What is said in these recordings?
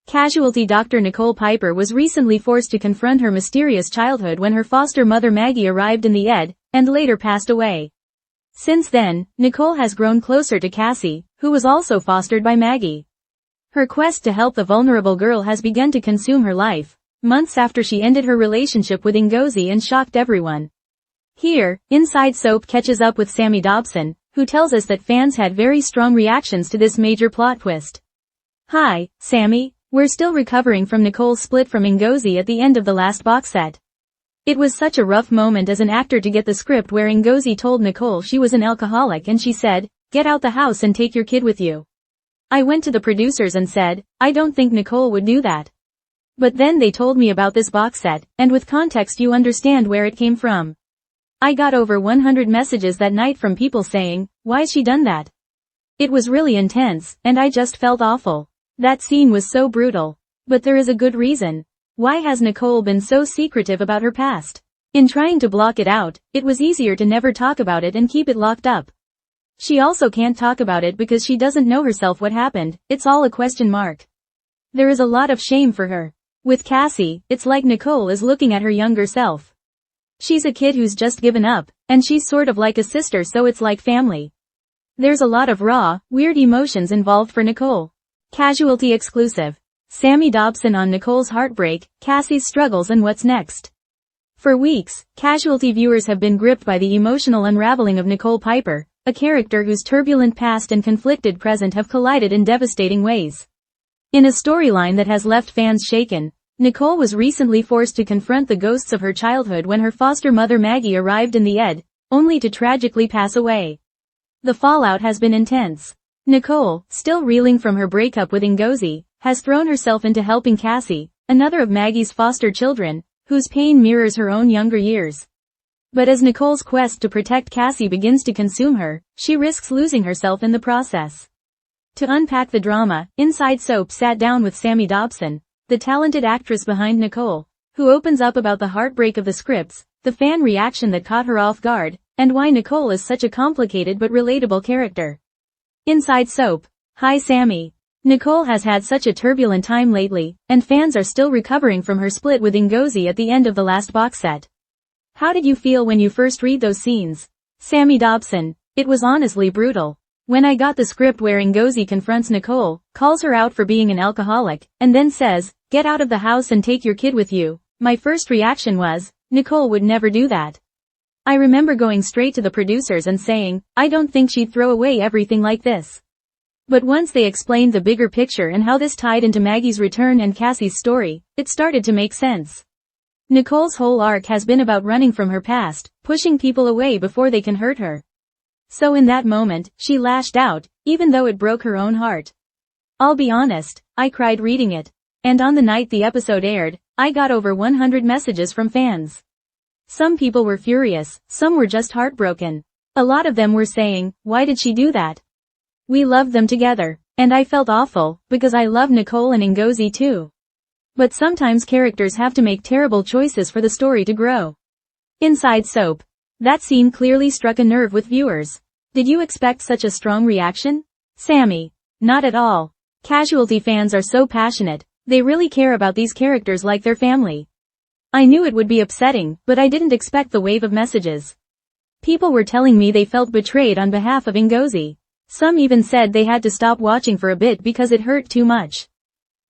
Casualty Dr. Nicole Piper was recently forced to confront her mysterious childhood when her foster mother Maggie arrived in the ED, and later passed away. Since then, Nicole has grown closer to Cassie, who was also fostered by Maggie. Her quest to help the vulnerable girl has begun to consume her life, months after she ended her relationship with Ngozi and shocked everyone. Here, Inside Soap catches up with Sammy Dobson, who tells us that fans had very strong reactions to this major plot twist. Hi, Sammy. We're still recovering from Nicole's split from Ngozi at the end of the last box set. It was such a rough moment as an actor to get the script where Ngozi told Nicole she was an alcoholic and she said, "Get out the house and take your kid with you." I went to the producers and said, "I don't think Nicole would do that." But then they told me about this box set, and with context you understand where it came from. I got over 100 messages that night from people saying, "Why's she done that?" It was really intense, and I just felt awful. That scene was so brutal. But there is a good reason. Why has Nicole been so secretive about her past? In trying to block it out, it was easier to never talk about it and keep it locked up. She also can't talk about it because she doesn't know herself what happened, it's all a question mark. There is a lot of shame for her. With Cassie, it's like Nicole is looking at her younger self. She's a kid who's just given up, and she's sort of like a sister, so it's like family. There's a lot of raw, weird emotions involved for Nicole. Casualty exclusive. Sammy Dobson on Nicole's heartbreak, Cassie's struggles and what's next. For weeks, Casualty viewers have been gripped by the emotional unraveling of Nicole Piper, a character whose turbulent past and conflicted present have collided in devastating ways. In a storyline that has left fans shaken, Nicole was recently forced to confront the ghosts of her childhood when her foster mother Maggie arrived in the ED, only to tragically pass away. The fallout has been intense. Nicole, still reeling from her breakup with Ngozi, has thrown herself into helping Cassie, another of Maggie's foster children, whose pain mirrors her own younger years. But as Nicole's quest to protect Cassie begins to consume her, she risks losing herself in the process. To unpack the drama, Inside Soap sat down with Sammy Dobson, the talented actress behind Nicole, who opens up about the heartbreak of the scripts, the fan reaction that caught her off guard, and why Nicole is such a complicated but relatable character. Inside Soap. Hi Sammy. Nicole has had such a turbulent time lately, and fans are still recovering from her split with Ngozi at the end of the last box set. How did you feel when you first read those scenes? Sammy Dobson. It was honestly brutal. When I got the script where Ngozi confronts Nicole, calls her out for being an alcoholic, and then says, "Get out of the house and take your kid with you," my first reaction was, Nicole would never do that. I remember going straight to the producers and saying, I don't think she'd throw away everything like this. But once they explained the bigger picture and how this tied into Maggie's return and Cassie's story, it started to make sense. Nicole's whole arc has been about running from her past, pushing people away before they can hurt her. So in that moment, she lashed out, even though it broke her own heart. I'll be honest, I cried reading it. And on the night the episode aired, I got over 100 messages from fans. Some people were furious, some were just heartbroken. A lot of them were saying, why did she do that? We loved them together, and I felt awful, because I love Nicole and Ngozi too. But sometimes characters have to make terrible choices for the story to grow. Inside Soap. That scene clearly struck a nerve with viewers. Did you expect such a strong reaction? Sammy. Not at all. Casualty fans are so passionate, they really care about these characters like their family. I knew it would be upsetting, but I didn't expect the wave of messages. People were telling me they felt betrayed on behalf of Ngozi. Some even said they had to stop watching for a bit because it hurt too much.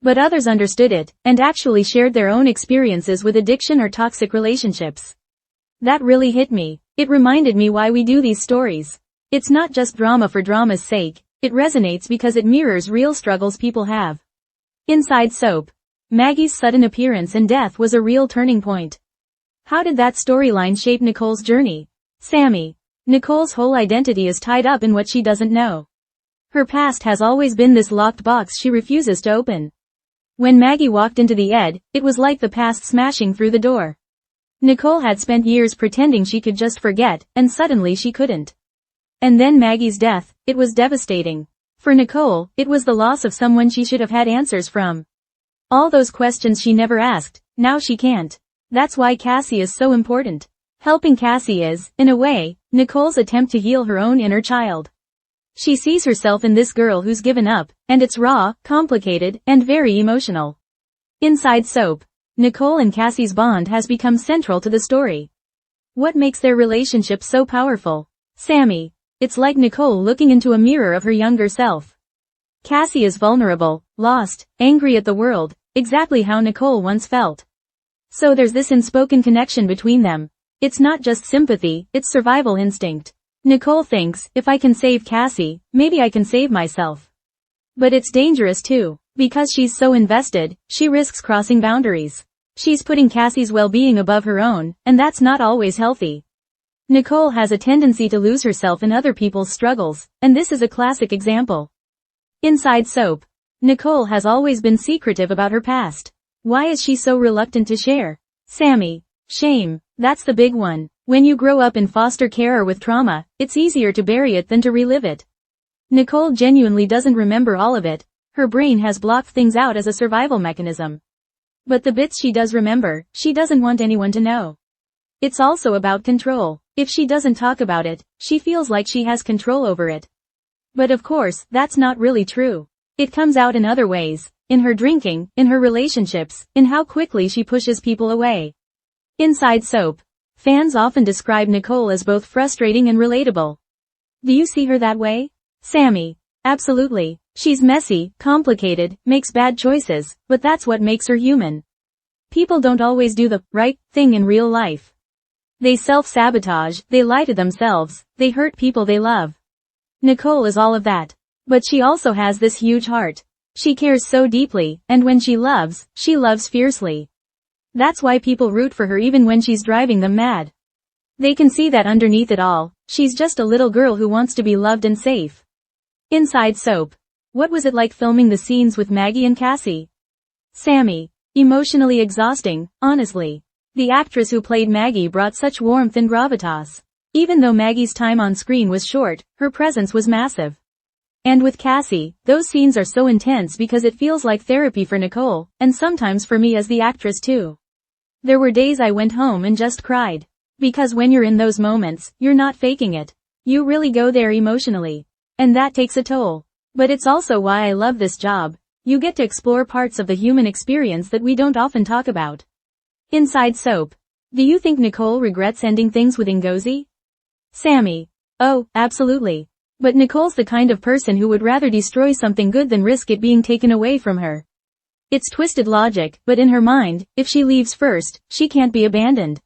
But others understood it, and actually shared their own experiences with addiction or toxic relationships. That really hit me. It reminded me why we do these stories. It's not just drama for drama's sake, it resonates because it mirrors real struggles people have. Inside Soap. Maggie's sudden appearance and death was a real turning point. How did that storyline shape Nicole's journey? Sammy. Nicole's whole identity is tied up in what she doesn't know. Her past has always been this locked box she refuses to open. When Maggie walked into the ED, it was like the past smashing through the door. Nicole had spent years pretending she could just forget, and suddenly she couldn't. And then Maggie's death, it was devastating. For Nicole, it was the loss of someone she should have had answers from. All those questions she never asked, now she can't. That's why Cassie is so important. Helping Cassie is, in a way, Nicole's attempt to heal her own inner child. She sees herself in this girl who's given up, and it's raw, complicated, and very emotional. Inside Soap. Nicole and Cassie's bond has become central to the story. What makes their relationship so powerful? Sammy. It's like Nicole looking into a mirror of her younger self. Cassie is vulnerable, lost, angry at the world, exactly how Nicole once felt. So there's this unspoken connection between them. It's not just sympathy, it's survival instinct. Nicole thinks, if I can save Cassie, maybe I can save myself. But it's dangerous too. Because she's so invested, she risks crossing boundaries. She's putting Cassie's well-being above her own, and that's not always healthy. Nicole has a tendency to lose herself in other people's struggles, and this is a classic example. Inside Soap. Nicole has always been secretive about her past. Why is she so reluctant to share? Sammy. Shame. That's the big one. When you grow up in foster care or with trauma, it's easier to bury it than to relive it. Nicole genuinely doesn't remember all of it. Her brain has blocked things out as a survival mechanism. But the bits she does remember, she doesn't want anyone to know. It's also about control. If she doesn't talk about it, she feels like she has control over it. But of course, that's not really true. It comes out in other ways. In her drinking, in her relationships, in how quickly she pushes people away. Inside Soap. Fans often describe Nicole as both frustrating and relatable. Do you see her that way? Sammy. Absolutely. She's messy, complicated, makes bad choices, but that's what makes her human. People don't always do the right thing in real life. They self-sabotage, they lie to themselves, they hurt people they love. Nicole is all of that. But she also has this huge heart. She cares so deeply, and when she loves fiercely. That's why people root for her even when she's driving them mad. They can see that underneath it all, she's just a little girl who wants to be loved and safe. Inside Soap. What was it like filming the scenes with Maggie and Cassie? Sammy. Emotionally exhausting, honestly. The actress who played Maggie brought such warmth and gravitas. Even though Maggie's time on screen was short, her presence was massive. And with Cassie, those scenes are so intense because it feels like therapy for Nicole, and sometimes for me as the actress too. There were days I went home and just cried. Because when you're in those moments, you're not faking it. You really go there emotionally. And that takes a toll. But it's also why I love this job. You get to explore parts of the human experience that we don't often talk about. Inside Soap. Do you think Nicole regrets ending things with Ngozi? Sammy. Oh, absolutely. But Nicole's the kind of person who would rather destroy something good than risk it being taken away from her. It's twisted logic, but in her mind, if she leaves first, she can't be abandoned.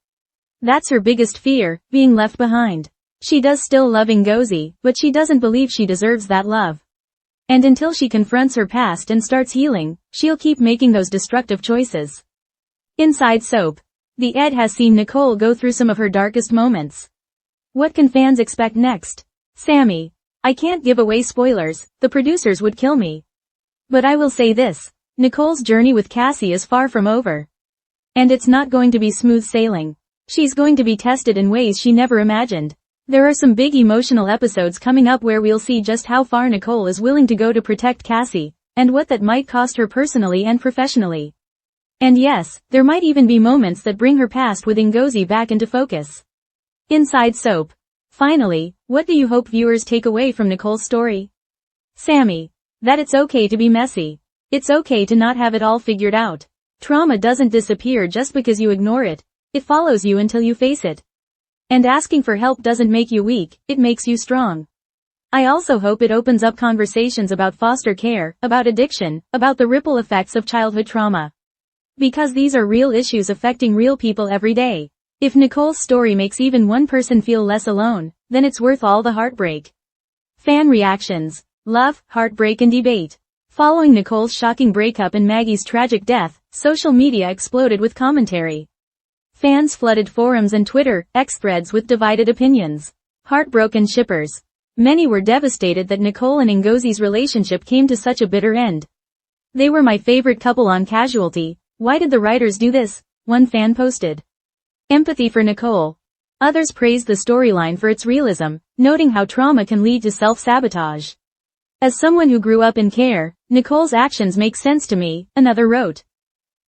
That's her biggest fear, being left behind. She does still love Ngozi, but she doesn't believe she deserves that love. And until she confronts her past and starts healing, she'll keep making those destructive choices. Inside Soap. The Ed has seen Nicole go through some of her darkest moments. What can fans expect next? Sammy. I can't give away spoilers, the producers would kill me. But I will say this. Nicole's journey with Cassie is far from over. And it's not going to be smooth sailing. She's going to be tested in ways she never imagined. There are some big emotional episodes coming up where we'll see just how far Nicole is willing to go to protect Cassie, and what that might cost her personally and professionally. And yes, there might even be moments that bring her past with Ngozi back into focus. Inside Soap. Finally, what do you hope viewers take away from Nicole's story? Sammy. That it's okay to be messy. It's okay to not have it all figured out. Trauma doesn't disappear just because you ignore it. It follows you until you face it. And asking for help doesn't make you weak, it makes you strong. I also hope it opens up conversations about foster care, about addiction, about the ripple effects of childhood trauma. Because these are real issues affecting real people every day. If Nicole's story makes even one person feel less alone, then it's worth all the heartbreak. Fan reactions. Love, heartbreak and debate. Following Nicole's shocking breakup and Maggie's tragic death, social media exploded with commentary. Fans flooded forums and Twitter, X threads with divided opinions. Heartbroken shippers. Many were devastated that Nicole and Ngozi's relationship came to such a bitter end. They were my favorite couple on Casualty. Why did the writers do this? One fan posted. Empathy for Nicole. Others praised the storyline for its realism, noting how trauma can lead to self-sabotage. As someone who grew up in care, Nicole's actions make sense to me, another wrote.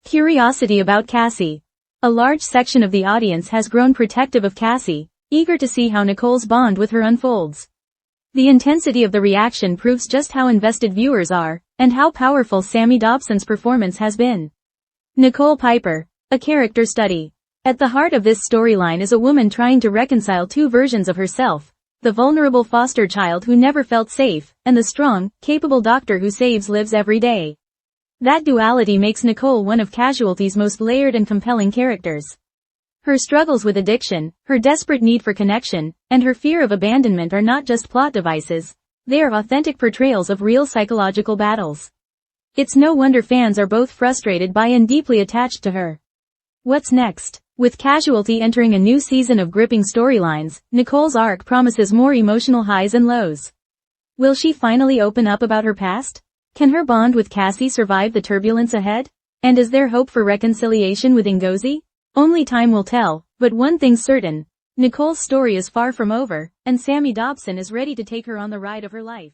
Curiosity about Cassie. A large section of the audience has grown protective of Cassie, eager to see how Nicole's bond with her unfolds. The intensity of the reaction proves just how invested viewers are, and how powerful Sammy Dobson's performance has been. Nicole Piper. A character study. At the heart of this storyline is a woman trying to reconcile two versions of herself: the vulnerable foster child who never felt safe, and the strong, capable doctor who saves lives every day. That duality makes Nicole one of Casualty's most layered and compelling characters. Her struggles with addiction, her desperate need for connection, and her fear of abandonment are not just plot devices. They are authentic portrayals of real psychological battles. It's no wonder fans are both frustrated by and deeply attached to her. What's next? With Casualty entering a new season of gripping storylines, Nicole's arc promises more emotional highs and lows. Will she finally open up about her past? Can her bond with Cassie survive the turbulence ahead? And is there hope for reconciliation with Ngozi? Only time will tell, but one thing's certain: Nicole's story is far from over, and Sammy Dobson is ready to take her on the ride of her life.